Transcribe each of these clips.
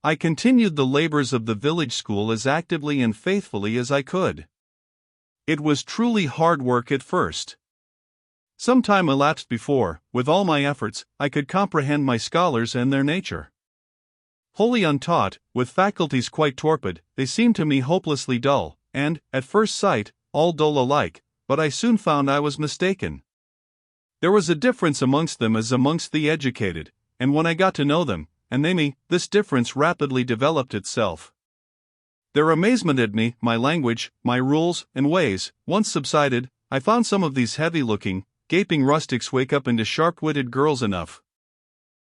I continued the labors of the village school as actively and faithfully as I could. It was truly hard work at first. Some time elapsed before, with all my efforts, I could comprehend my scholars and their nature. Wholly untaught, with faculties quite torpid, they seemed to me hopelessly dull, and, at first sight, all dull alike, but I soon found I was mistaken. There was a difference amongst them as amongst the educated, and when I got to know them, and they me, this difference rapidly developed itself. Their amazement at me, my language, my rules, and ways, once subsided, I found some of these heavy-looking, gaping rustics wake up into sharp-witted girls enough.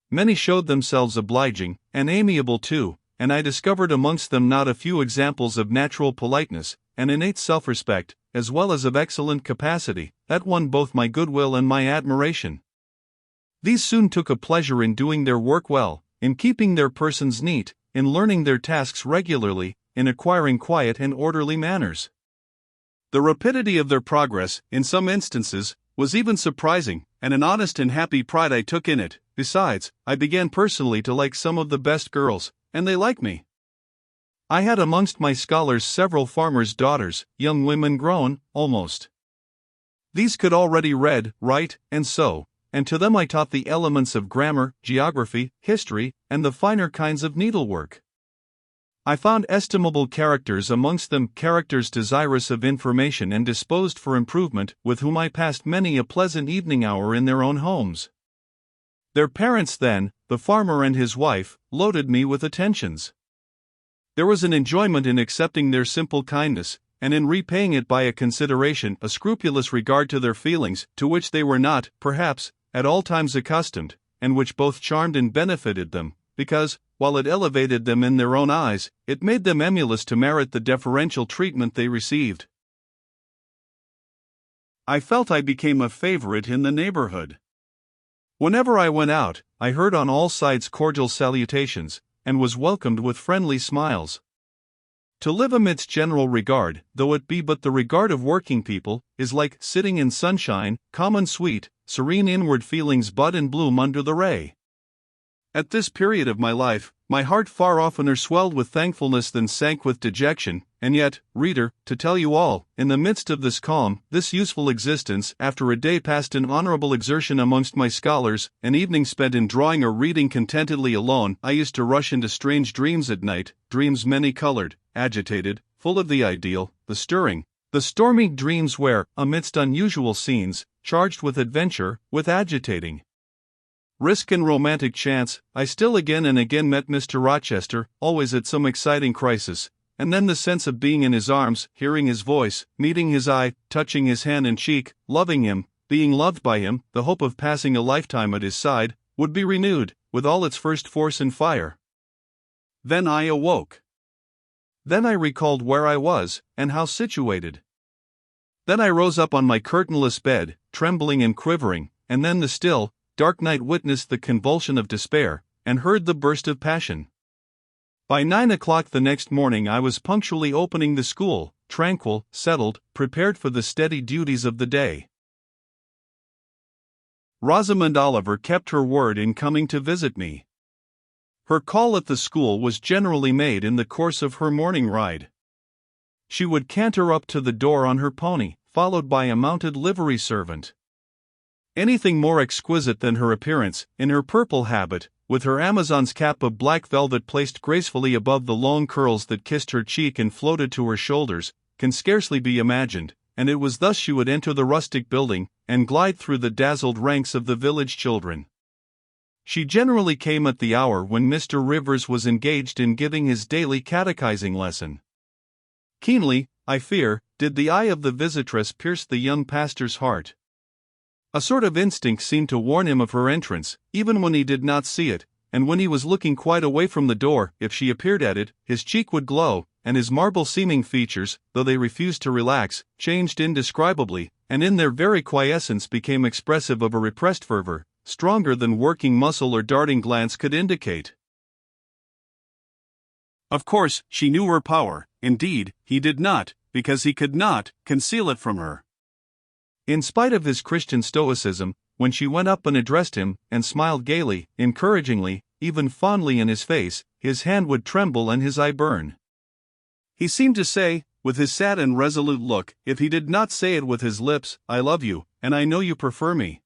Many showed themselves obliging, and amiable too, and I discovered amongst them not a few examples of natural politeness, and innate self-respect, as well as of excellent capacity, that won both my goodwill and my admiration. These soon took a pleasure in doing their work well, in keeping their persons neat, in learning their tasks regularly, in acquiring quiet and orderly manners. The rapidity of their progress, in some instances, was even surprising, and an honest and happy pride I took in it. Besides, I began personally to like some of the best girls, and they liked me. I had amongst my scholars several farmers' daughters, young women grown, almost. These could already read, write, and sew, and to them I taught the elements of grammar, geography, history, and the finer kinds of needlework. I found estimable characters amongst them, characters desirous of information and disposed for improvement, with whom I passed many a pleasant evening hour in their own homes. Their parents then, the farmer and his wife, loaded me with attentions. There was an enjoyment in accepting their simple kindness, and in repaying it by a consideration, a scrupulous regard to their feelings, to which they were not, perhaps, at all times accustomed, and which both charmed and benefited them, because, while it elevated them in their own eyes, it made them emulous to merit the deferential treatment they received. I felt I became a favorite in the neighborhood. Whenever I went out, I heard on all sides cordial salutations, and was welcomed with friendly smiles. To live amidst general regard, though it be but the regard of working people, is like sitting in sunshine, calm and sweet, serene inward feelings bud and bloom under the ray. At this period of my life, my heart far oftener swelled with thankfulness than sank with dejection, and yet, reader, to tell you all, in the midst of this calm, this useful existence, after a day passed in honorable exertion amongst my scholars, an evening spent in drawing or reading contentedly alone, I used to rush into strange dreams at night, dreams many-colored, agitated, full of the ideal, the stirring, the stormy dreams where, amidst unusual scenes, charged with adventure, with agitating risk and romantic chance, I still again and again met Mr. Rochester, always at some exciting crisis, and then the sense of being in his arms, hearing his voice, meeting his eye, touching his hand and cheek, loving him, being loved by him, the hope of passing a lifetime at his side, would be renewed, with all its first force and fire. Then I awoke. Then I recalled where I was, and how situated. Then I rose up on my curtainless bed, trembling and quivering, and then the still, dark night witnessed the convulsion of despair, and heard the burst of passion. By 9 o'clock the next morning I was punctually opening the school, tranquil, settled, prepared for the steady duties of the day. Rosamond Oliver kept her word in coming to visit me. Her call at the school was generally made in the course of her morning ride. She would canter up to the door on her pony, followed by a mounted livery servant. Anything more exquisite than her appearance, in her purple habit, with her Amazon's cap of black velvet placed gracefully above the long curls that kissed her cheek and floated to her shoulders, can scarcely be imagined, and it was thus she would enter the rustic building, and glide through the dazzled ranks of the village children. She generally came at the hour when Mr. Rivers was engaged in giving his daily catechizing lesson. Keenly, I fear, did the eye of the visitress pierce the young pastor's heart. A sort of instinct seemed to warn him of her entrance, even when he did not see it, and when he was looking quite away from the door, if she appeared at it, his cheek would glow, and his marble-seeming features, though they refused to relax, changed indescribably, and in their very quiescence became expressive of a repressed fervor, stronger than working muscle or darting glance could indicate. Of course, she knew her power, indeed, he did not, because he could not conceal it from her. In spite of his Christian stoicism, when she went up and addressed him, and smiled gaily, encouragingly, even fondly in his face, his hand would tremble and his eye burn. He seemed to say, with his sad and resolute look, if he did not say it with his lips, "I love you, and I know you prefer me.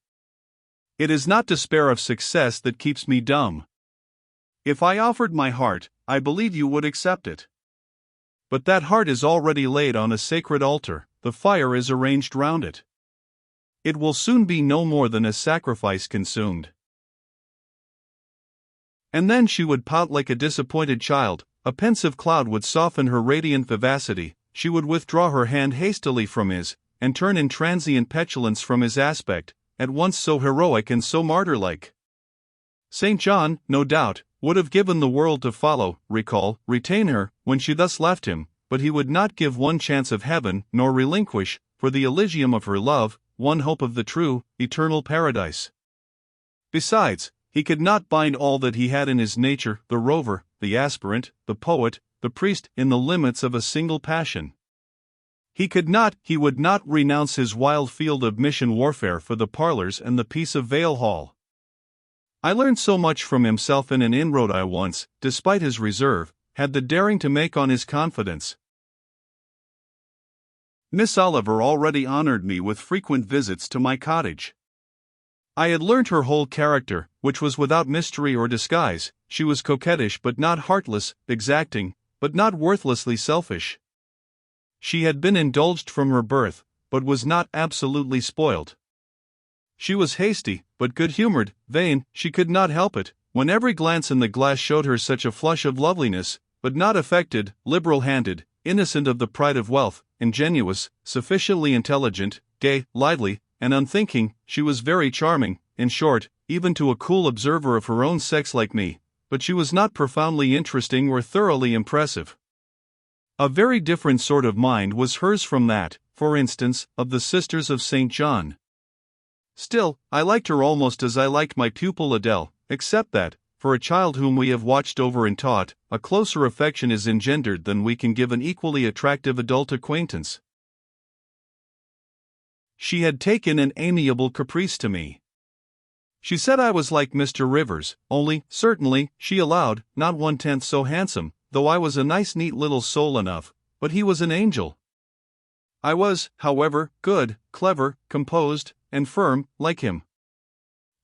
It is not despair of success that keeps me dumb. If I offered my heart, I believe you would accept it. But that heart is already laid on a sacred altar, the fire is arranged round it. It will soon be no more than a sacrifice consumed." And then she would pout like a disappointed child, a pensive cloud would soften her radiant vivacity, she would withdraw her hand hastily from his, and turn in transient petulance from his aspect, at once so heroic and so martyr-like. St. John, no doubt, would have given the world to follow, recall, retain her, when she thus left him, but he would not give one chance of heaven, nor relinquish, for the Elysium of her love, one hope of the true, eternal paradise. Besides, he could not bind all that he had in his nature, the rover, the aspirant, the poet, the priest, in the limits of a single passion. He would not renounce his wild field of mission warfare for the parlors and the peace of Vale Hall. I learned so much from himself in an inroad I once, despite his reserve, had the daring to make on his confidence. Miss Oliver already honored me with frequent visits to my cottage. I had learnt her whole character, which was without mystery or disguise. She was coquettish but not heartless, exacting, but not worthlessly selfish. She had been indulged from her birth, but was not absolutely spoilt. She was hasty, but good-humored, vain, she could not help it, when every glance in the glass showed her such a flush of loveliness, but not affected, liberal-handed, innocent of the pride of wealth, ingenuous, sufficiently intelligent, gay, lively, and unthinking. She was very charming, in short, even to a cool observer of her own sex like me, but she was not profoundly interesting or thoroughly impressive. A very different sort of mind was hers from that, for instance, of the Sisters of St. John. Still, I liked her almost as I liked my pupil Adele, except that, for a child whom we have watched over and taught, a closer affection is engendered than we can give an equally attractive adult acquaintance. She had taken an amiable caprice to me. She said I was like Mr. Rivers, only, certainly, she allowed, not 1/10 so handsome, though I was a nice neat little soul enough, but he was an angel. I was, however, good, clever, composed, and firm, like him.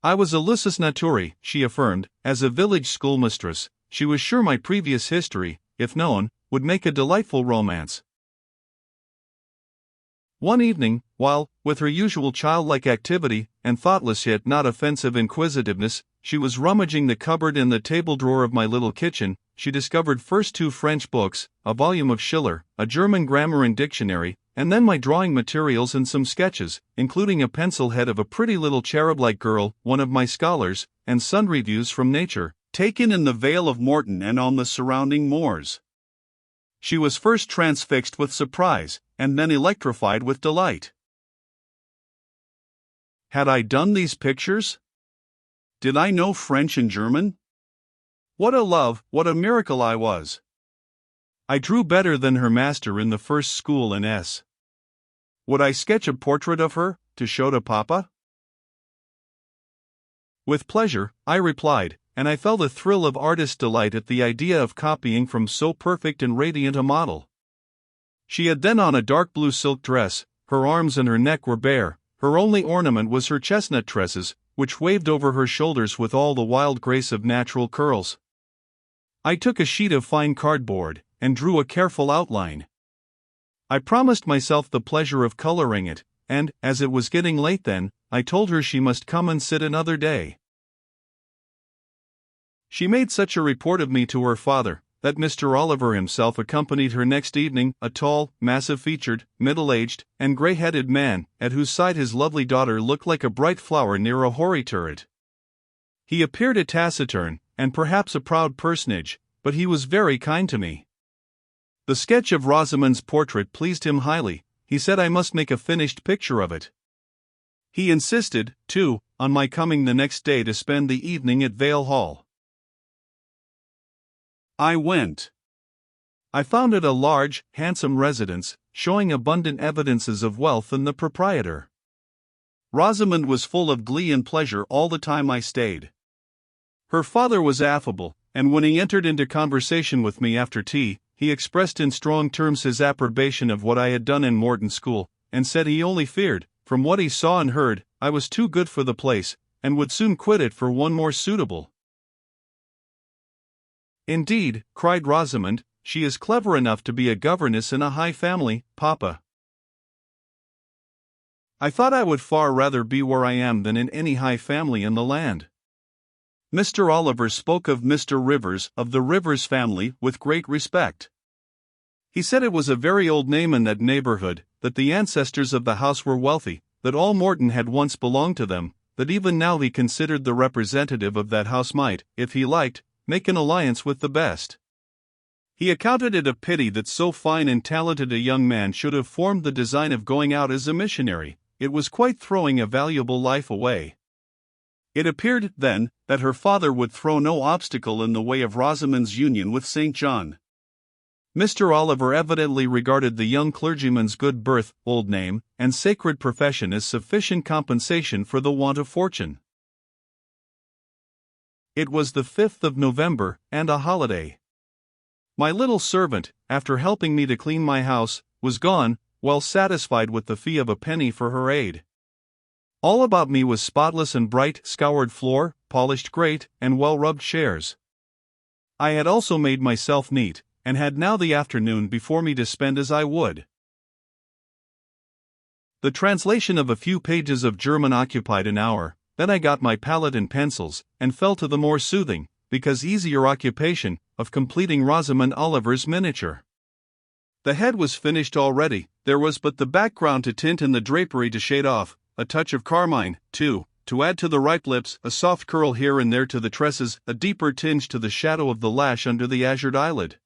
I was a lusus naturae, she affirmed, as a village schoolmistress. She was sure my previous history, if known, would make a delightful romance. One evening, while, with her usual childlike activity, and thoughtless yet not offensive inquisitiveness, she was rummaging the cupboard and the table drawer of my little kitchen, she discovered first 2 French books, a volume of Schiller, a German grammar and dictionary, and then my drawing materials and some sketches, including a pencil head of a pretty little cherub-like girl, one of my scholars, and sundry views from nature, taken in the Vale of Morton and on the surrounding moors. She was first transfixed with surprise, and then electrified with delight. Had I done these pictures? Did I know French and German? What a love, what a miracle I was! I drew better than her master in the first school in S. Would I sketch a portrait of her, to show to Papa? With pleasure, I replied, and I felt a thrill of artist delight at the idea of copying from so perfect and radiant a model. She had then on a dark blue silk dress, her arms and her neck were bare, her only ornament was her chestnut tresses, which waved over her shoulders with all the wild grace of natural curls. I took a sheet of fine cardboard, and drew a careful outline. I promised myself the pleasure of coloring it, and, as it was getting late then, I told her she must come and sit another day. She made such a report of me to her father, that Mr. Oliver himself accompanied her next evening, a tall, massive-featured, middle-aged, and grey-headed man, at whose side his lovely daughter looked like a bright flower near a hoary turret. He appeared a taciturn, and perhaps a proud personage, but he was very kind to me. The sketch of Rosamond's portrait pleased him highly. He said I must make a finished picture of it. He insisted, too, on my coming the next day to spend the evening at Vale Hall. I went. I found it a large, handsome residence, showing abundant evidences of wealth in the proprietor. Rosamond was full of glee and pleasure all the time I stayed. Her father was affable, and when he entered into conversation with me after tea, he expressed in strong terms his approbation of what I had done in Morton School, and said he only feared, from what he saw and heard, I was too good for the place, and would soon quit it for one more suitable. Indeed, cried Rosamond, she is clever enough to be a governess in a high family, Papa. I thought I would far rather be where I am than in any high family in the land. Mr. Oliver spoke of Mr. Rivers, of the Rivers family, with great respect. He said it was a very old name in that neighborhood, that the ancestors of the house were wealthy, that all Morton had once belonged to them, that even now he considered the representative of that house might, if he liked, make an alliance with the best. He accounted it a pity that so fine and talented a young man should have formed the design of going out as a missionary. It was quite throwing a valuable life away. It appeared, then, that her father would throw no obstacle in the way of Rosamond's union with St. John. Mr. Oliver evidently regarded the young clergyman's good birth, old name, and sacred profession as sufficient compensation for the want of fortune. It was the 5th of November, and a holiday. My little servant, after helping me to clean my house, was gone, well satisfied with the fee of a penny for her aid. All about me was spotless and bright, scoured floor, polished grate, and well-rubbed chairs. I had also made myself neat, and had now the afternoon before me to spend as I would. The translation of a few pages of German occupied an hour, then I got my palette and pencils, and fell to the more soothing, because easier occupation, of completing Rosamond Oliver's miniature. The head was finished already, there was but the background to tint and the drapery to shade off, a touch of carmine, too, to add to the ripe lips, a soft curl here and there to the tresses, a deeper tinge to the shadow of the lash under the azured eyelid.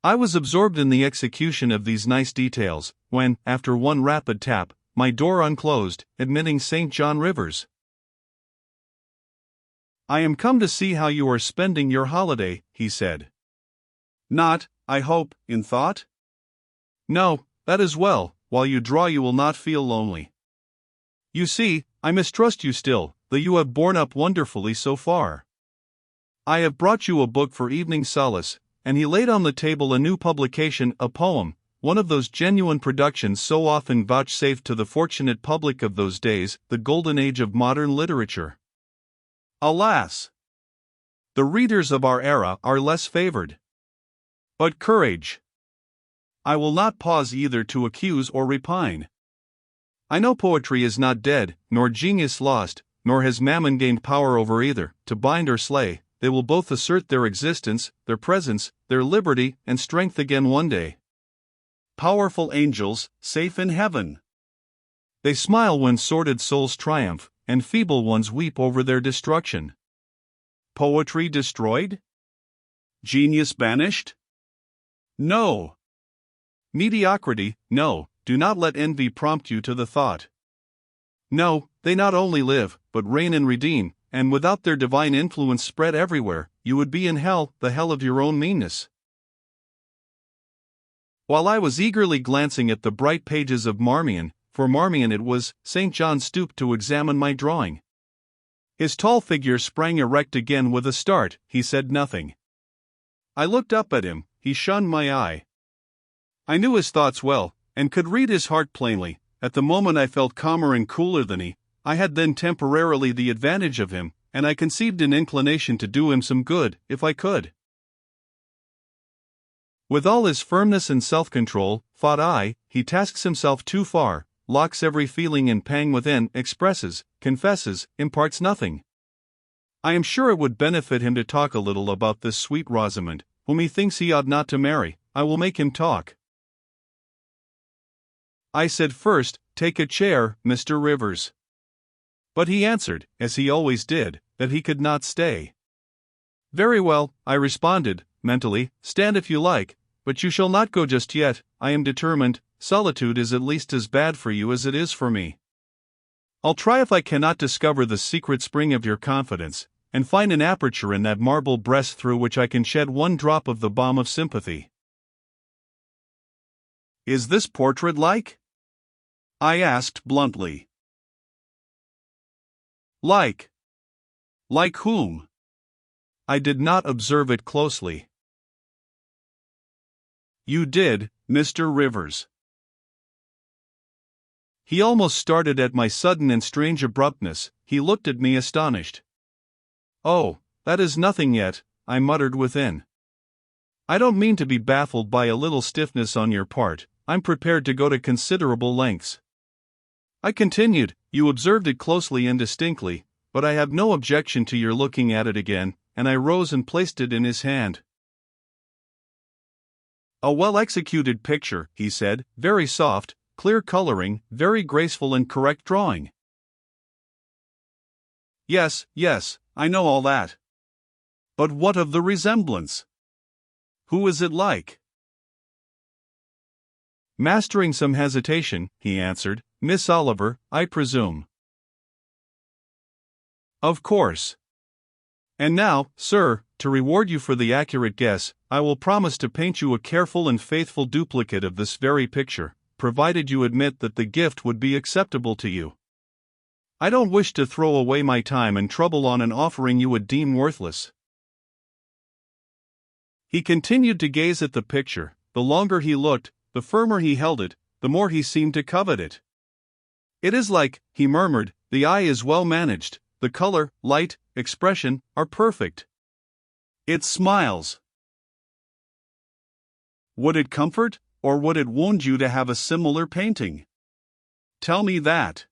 I was absorbed in the execution of these nice details, when, after one rapid tap, my door unclosed, admitting St. John Rivers. "I am come to see how you are spending your holiday," he said. "Not, I hope, in thought?" "No, that is well, while you draw you will not feel lonely. You see, I mistrust you still, though you have borne up wonderfully so far. I have brought you a book for evening solace," and he laid on the table a new publication, a poem, one of those genuine productions so often vouchsafed to the fortunate public of those days, the golden age of modern literature. Alas! The readers of our era are less favored. But courage! I will not pause either to accuse or repine. I know poetry is not dead, nor genius lost, nor has mammon gained power over either, to bind or slay. They will both assert their existence, their presence, their liberty and strength again one day. Powerful angels, safe in heaven. They smile when sordid souls triumph, and feeble ones weep over their destruction. Poetry destroyed? Genius banished? No. Mediocrity, no. Do not let envy prompt you to the thought. No, they not only live, but reign and redeem, and without their divine influence spread everywhere, you would be in hell, the hell of your own meanness. While I was eagerly glancing at the bright pages of Marmion, for Marmion it was, St. John stooped to examine my drawing. His tall figure sprang erect again with a start. He said nothing. I looked up at him, he shunned my eye. I knew his thoughts well, and could read his heart plainly. At the moment I felt calmer and cooler than he. I had then temporarily the advantage of him, and I conceived an inclination to do him some good, if I could. With all his firmness and self-control, thought I, he tasks himself too far, locks every feeling and pang within, expresses, confesses, imparts nothing. I am sure it would benefit him to talk a little about this sweet Rosamond, whom he thinks he ought not to marry. I will make him talk. I said first, take a chair, Mr. Rivers. But he answered, as he always did, that he could not stay. Very well, I responded, mentally, stand if you like, but you shall not go just yet. I am determined. Solitude is at least as bad for you as it is for me. I'll try if I cannot discover the secret spring of your confidence, and find an aperture in that marble breast through which I can shed one drop of the balm of sympathy. Is this portrait like? I asked bluntly. Like? Like whom? I did not observe it closely. You did, Mr. Rivers. He almost started at my sudden and strange abruptness. He looked at me astonished. Oh, that is nothing yet, I muttered within. I don't mean to be baffled by a little stiffness on your part. I'm prepared to go to considerable lengths. I continued, you observed it closely and distinctly, but I have no objection to your looking at it again, and I rose and placed it in his hand. A well-executed picture, he said, very soft, clear coloring, very graceful and correct drawing. Yes, I know all that. But what of the resemblance? Who is it like? Mastering some hesitation, he answered, Miss Oliver, I presume. Of course. And now, sir, to reward you for the accurate guess, I will promise to paint you a careful and faithful duplicate of this very picture, provided you admit that the gift would be acceptable to you. I don't wish to throw away my time and trouble on an offering you would deem worthless. He continued to gaze at the picture. The longer he looked, the firmer he held it, the more he seemed to covet it. It is like, he murmured, the eye is well managed, the color, light, expression, are perfect. It smiles. Would it comfort, or would it wound you to have a similar painting? Tell me that.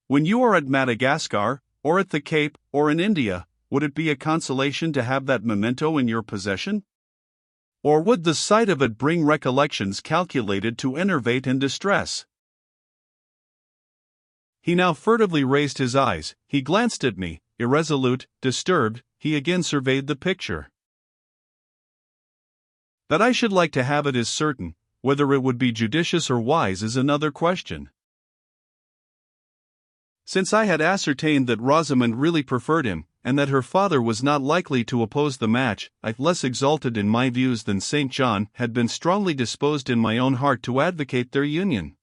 When you are at Madagascar, or at the Cape, or in India, would it be a consolation to have that memento in your possession? Or would the sight of it bring recollections calculated to enervate and distress? He now furtively raised his eyes, he glanced at me, irresolute, disturbed, he again surveyed the picture. That I should like to have it is certain, whether it would be judicious or wise is another question. Since I had ascertained that Rosamond really preferred him, and that her father was not likely to oppose the match, I, less exalted in my views than St. John, had been strongly disposed in my own heart to advocate their union.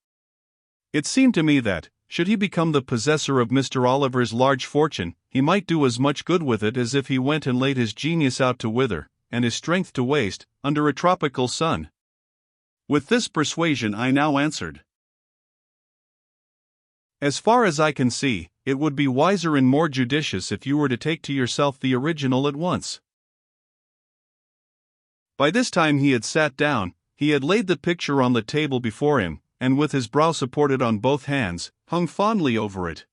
It seemed to me that, should he become the possessor of Mr. Oliver's large fortune, he might do as much good with it as if he went and laid his genius out to wither, and his strength to waste, under a tropical sun. With this persuasion I now answered. As far as I can see, it would be wiser and more judicious if you were to take to yourself the original at once. By this time he had sat down, he had laid the picture on the table before him, and with his brow supported on both hands, hung fondly over it.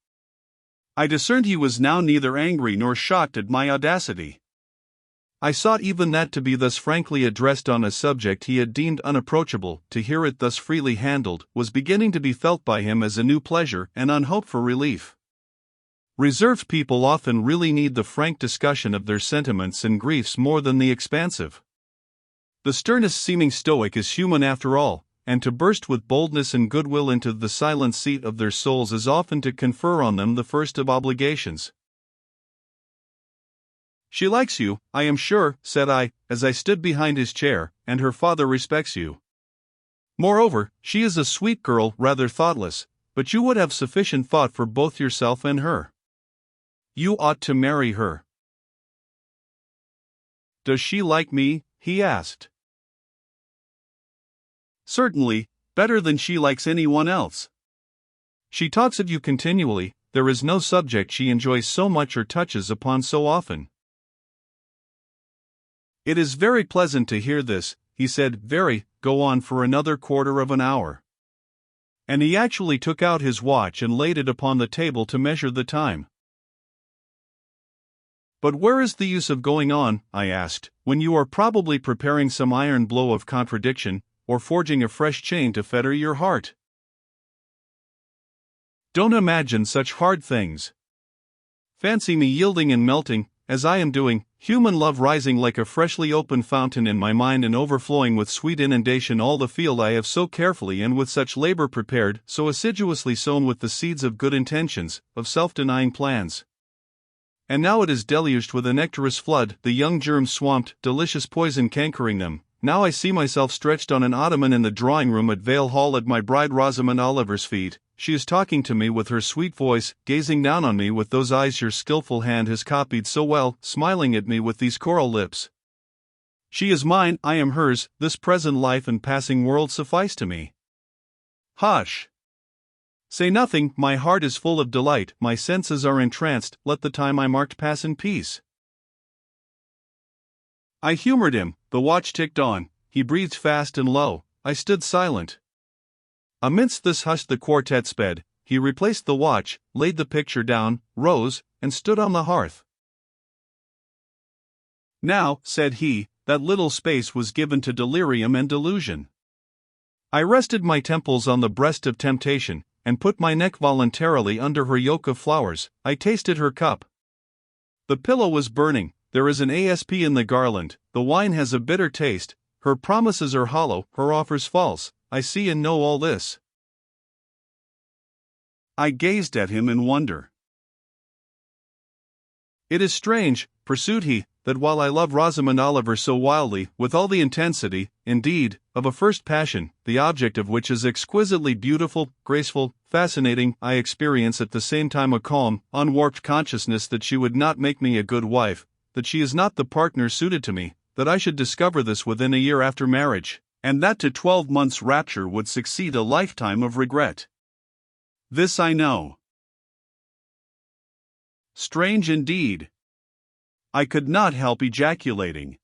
I discerned he was now neither angry nor shocked at my audacity. I sought even that to be thus frankly addressed on a subject he had deemed unapproachable, to hear it thus freely handled, was beginning to be felt by him as a new pleasure and unhoped for relief. Reserved people often really need the frank discussion of their sentiments and griefs more than the expansive. The sternest seeming stoic is human after all, and to burst with boldness and goodwill into the silent seat of their souls is often to confer on them the first of obligations. She likes you, I am sure, said I, as I stood behind his chair, and her father respects you. Moreover, she is a sweet girl, rather thoughtless, but you would have sufficient thought for both yourself and her. You ought to marry her. Does she like me? He asked. Certainly, better than she likes anyone else. She talks of you continually, there is no subject she enjoys so much or touches upon so often. It is very pleasant to hear this, he said, very, go on for another quarter of an hour. And he actually took out his watch and laid it upon the table to measure the time. But where is the use of going on, I asked, when you are probably preparing some iron blow of contradiction, or forging a fresh chain to fetter your heart? Don't imagine such hard things. Fancy me yielding and melting, as I am doing, human love rising like a freshly opened fountain in my mind and overflowing with sweet inundation all the field I have so carefully and with such labor prepared, so assiduously sown with the seeds of good intentions, of self-denying plans. And now it is deluged with a nectarous flood, the young germs swamped, delicious poison cankering them. Now I see myself stretched on an ottoman in the drawing-room at Vale Hall at my bride Rosamond Oliver's feet. she is talking to me with her sweet voice, gazing down on me with those eyes your skillful hand has copied so well, smiling at me with these coral lips. She is mine, I am hers, this present life and passing world suffice to me. Hush! Say nothing, my heart is full of delight, my senses are entranced, let the time I marked pass in peace. I humored him, the watch ticked on, he breathed fast and low, I stood silent. Amidst this hush the quartet sped, he replaced the watch, laid the picture down, rose, and stood on the hearth. Now, said he, that little space was given to delirium and delusion. I rested my temples on the breast of temptation, and put my neck voluntarily under her yoke of flowers. I tasted her cup. The pillow was burning, there is an asp in the garland, the wine has a bitter taste, her promises are hollow, her offers false, I see and know all this. I gazed at him in wonder. It is strange, pursued he, that while I love Rosamond Oliver so wildly, with all the intensity, indeed, of a first passion, the object of which is exquisitely beautiful, graceful, fascinating, I experience at the same time a calm, unwarped consciousness that she would not make me a good wife, that she is not the partner suited to me, that I should discover this within a year after marriage, and that to 12 months' rapture would succeed a lifetime of regret. This I know. Strange indeed. I could not help ejaculating.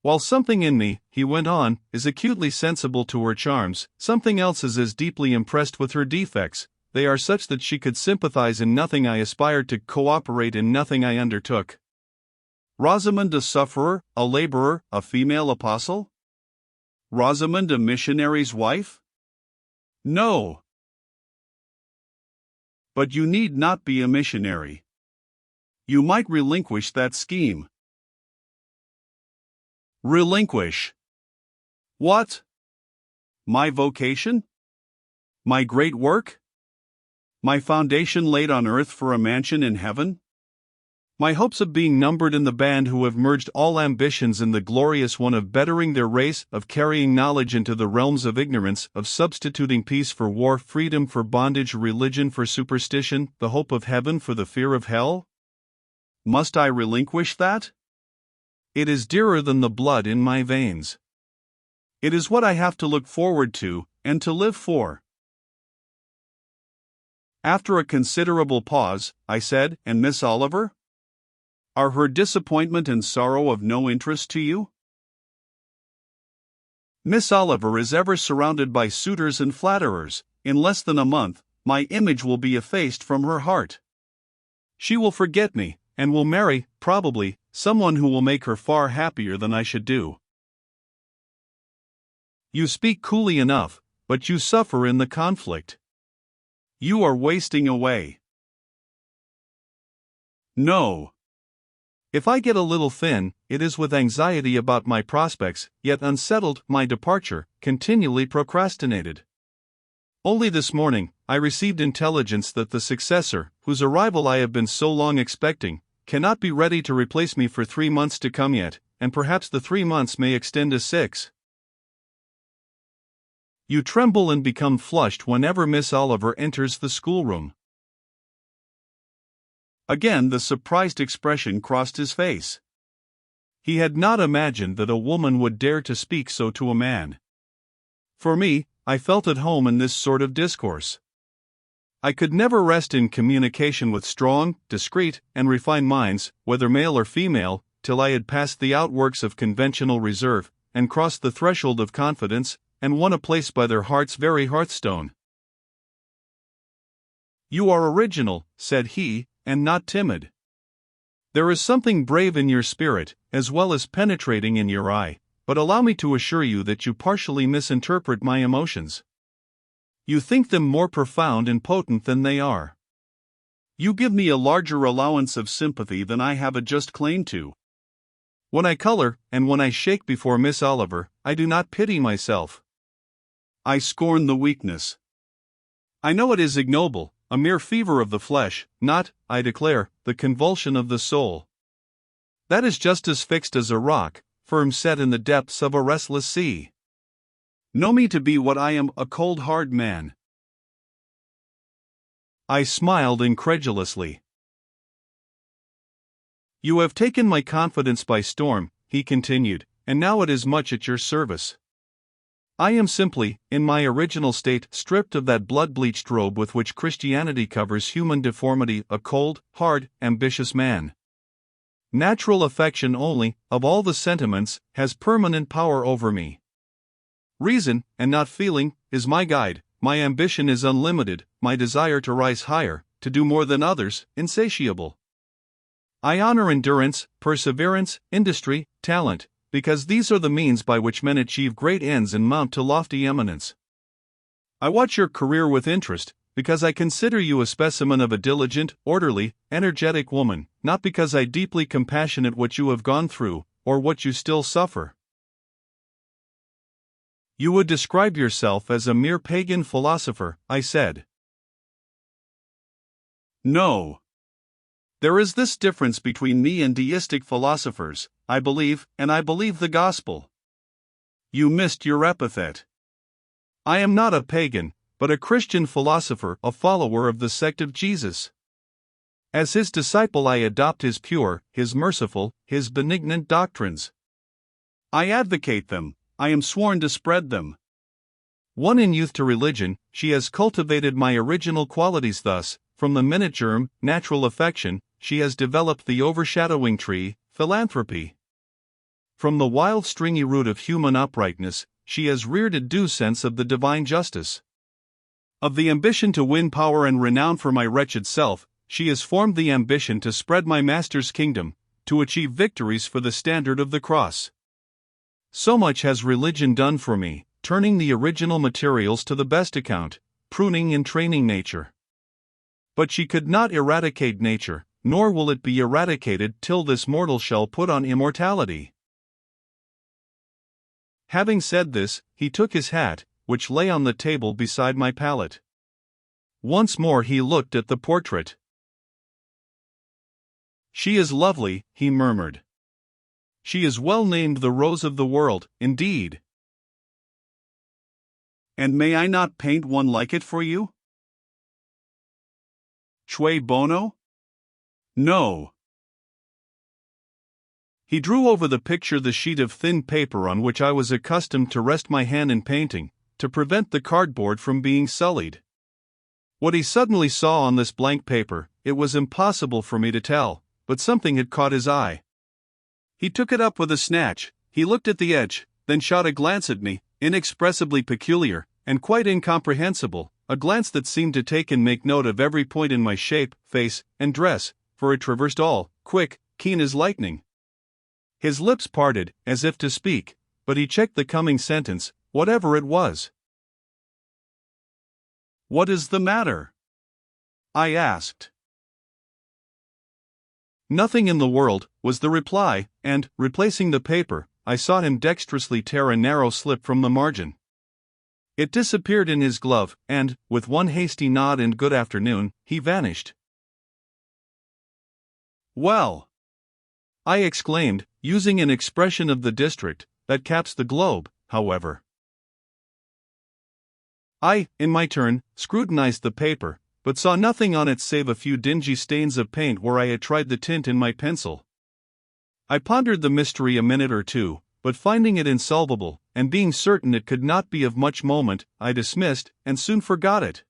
While something in me, he went on, is acutely sensible to her charms, something else is as deeply impressed with her defects, they are such that she could sympathize in nothing I aspired to, cooperate in nothing I undertook. Rosamond a sufferer, a laborer, a female apostle? Rosamond a missionary's wife? No. But you need not be a missionary. You might relinquish that scheme. Relinquish. What? My vocation? My great work? My foundation laid on earth for a mansion in heaven? My hopes of being numbered in the band who have merged all ambitions in the glorious one of bettering their race, of carrying knowledge into the realms of ignorance, of substituting peace for war, freedom for bondage, religion for superstition, the hope of heaven for the fear of hell? Must I relinquish that? It is dearer than the blood in my veins. It is what I have to look forward to, and to live for. After a considerable pause, I said, and Miss Oliver? Are her disappointment and sorrow of no interest to you? Miss Oliver is ever surrounded by suitors and flatterers. In less than a month, my image will be effaced from her heart. She will forget me, and will marry, probably, someone who will make her far happier than I should do. You speak coolly enough, but you suffer in the conflict. You are wasting away. No. If I get a little thin, it is with anxiety about my prospects, yet unsettled, my departure, continually procrastinated. Only this morning, I received intelligence that the successor, whose arrival I have been so long expecting, cannot be ready to replace me for 3 months to come yet, and perhaps the 3 months may extend to 6. You tremble and become flushed whenever Miss Oliver enters the schoolroom. Again the surprised expression crossed his face. He had not imagined that a woman would dare to speak so to a man. For me, I felt at home in this sort of discourse. I could never rest in communication with strong, discreet, and refined minds, whether male or female, till I had passed the outworks of conventional reserve, and crossed the threshold of confidence, and won a place by their heart's very hearthstone. You are original, said he, and not timid. There is something brave in your spirit, as well as penetrating in your eye, but allow me to assure you that you partially misinterpret my emotions. You think them more profound and potent than they are. You give me a larger allowance of sympathy than I have a just claim to. When I color, and when I shake before Miss Oliver, I do not pity myself. I scorn the weakness. I know it is ignoble, a mere fever of the flesh, not, I declare, the convulsion of the soul. That is just as fixed as a rock, firm set in the depths of a restless sea. Know me to be what I am, a cold hard man. I smiled incredulously. You have taken my confidence by storm, he continued, and now it is much at your service. I am simply, in my original state, stripped of that blood-bleached robe with which Christianity covers human deformity, a cold, hard, ambitious man. Natural affection only, of all the sentiments, has permanent power over me. Reason, and not feeling, is my guide, my ambition is unlimited, my desire to rise higher, to do more than others, insatiable. I honor endurance, perseverance, industry, talent, because these are the means by which men achieve great ends and mount to lofty eminence. I watch your career with interest, because I consider you a specimen of a diligent, orderly, energetic woman, not because I deeply compassionate what you have gone through, or what you still suffer. You would describe yourself as a mere pagan philosopher, I said. No. There is this difference between me and deistic philosophers: I believe, and I believe the gospel. You missed your epithet. I am not a pagan, but a Christian philosopher, a follower of the sect of Jesus. As his disciple I adopt his pure, his merciful, his benignant doctrines. I advocate them, I am sworn to spread them. Won in youth to religion, she has cultivated my original qualities thus, from the minute germ, natural affection, she has developed the overshadowing tree, philanthropy. From the wild stringy root of human uprightness, she has reared a due sense of the divine justice. Of the ambition to win power and renown for my wretched self, she has formed the ambition to spread my Master's kingdom, to achieve victories for the standard of the cross. So much has religion done for me, turning the original materials to the best account, pruning and training nature. But she could not eradicate nature, nor will it be eradicated till this mortal shall put on immortality. Having said this, he took his hat, which lay on the table beside my pallet. Once more he looked at the portrait. She is lovely, he murmured. She is well named the Rose of the World, indeed. And may I not paint one like it for you? Cui bono? No. He drew over the picture the sheet of thin paper on which I was accustomed to rest my hand in painting, to prevent the cardboard from being sullied. What he suddenly saw on this blank paper, it was impossible for me to tell, but something had caught his eye. He took it up with a snatch, he looked at the edge, then shot a glance at me, inexpressibly peculiar, and quite incomprehensible, a glance that seemed to take and make note of every point in my shape, face, and dress, for it traversed all, quick, keen as lightning. His lips parted, as if to speak, but he checked the coming sentence, whatever it was. What is the matter? I asked. Nothing in the world, was the reply, and, replacing the paper, I saw him dexterously tear a narrow slip from the margin. It disappeared in his glove, and, with one hasty nod and good afternoon, he vanished. Well, I exclaimed, using an expression of the district, that caps the globe, however. I, in my turn, scrutinized the paper, but saw nothing on it save a few dingy stains of paint where I had tried the tint in my pencil. I pondered the mystery a minute or two, but finding it insolvable, and being certain it could not be of much moment, I dismissed, and soon forgot it.